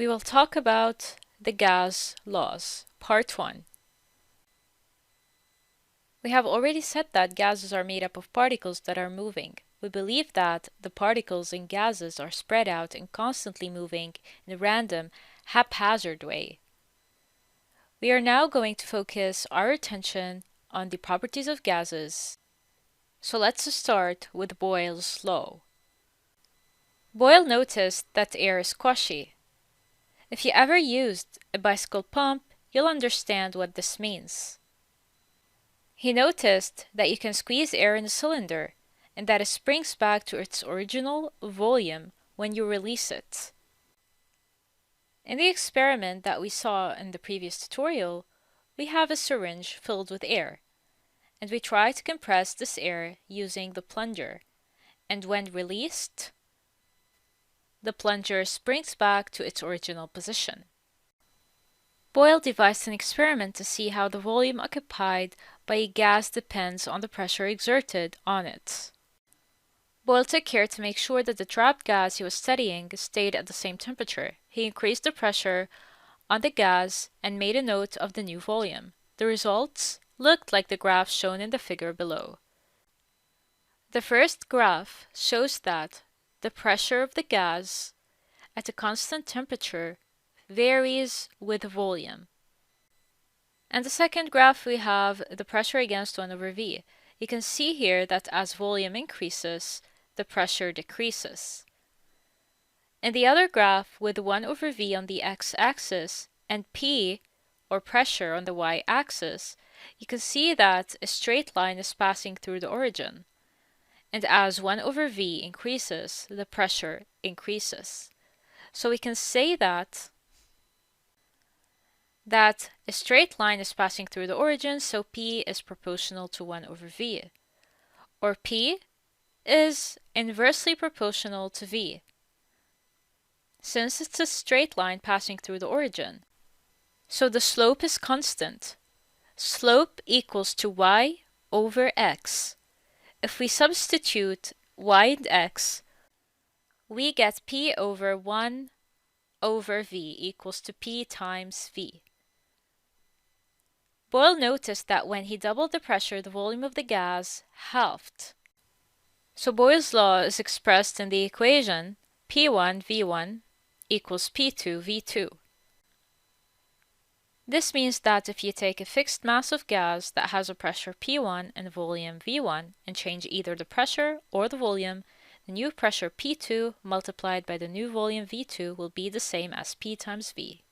We will talk about the gas laws, part 1. We have already said that gases are made up of particles that are moving. We believe that the particles in gases are spread out and constantly moving in a random, haphazard way. We are now going to focus our attention on the properties of gases. So let's start with Boyle's law. Boyle noticed that air is squashy. If you ever used a bicycle pump, you'll understand what this means. He noticed that you can squeeze air in a cylinder and that it springs back to its original volume when you release it. In the experiment that we saw in the previous tutorial, we have a syringe filled with air, and we try to compress this air using the plunger, and when released, the plunger springs back to its original position. Boyle devised an experiment to see how the volume occupied by a gas depends on the pressure exerted on it. Boyle took care to make sure that the trapped gas he was studying stayed at the same temperature. He increased the pressure on the gas and made a note of the new volume. The results looked like the graph shown in the figure below. The first graph shows that the pressure of the gas at a constant temperature varies with volume. And the second graph we have the pressure against 1 over V. You can see here that as volume increases, the pressure decreases. In the other graph with 1 over V on the x-axis and P, or pressure, on the y-axis, you can see that a straight line is passing through the origin. And as 1 over V increases, the pressure increases. So we can say that a straight line is passing through the origin, so P is proportional to 1 over V. Or P is inversely proportional to V, since it's a straight line passing through the origin. So the slope is constant. Slope equals to y over x. If we substitute y and x, we get P over 1 over V equals to P times V. Boyle noticed that when he doubled the pressure, the volume of the gas halved. So Boyle's law is expressed in the equation P1 V1 equals P2 V2. This means that if you take a fixed mass of gas that has a pressure P1 and volume V1 and change either the pressure or the volume, the new pressure P2 multiplied by the new volume V2 will be the same as P times V.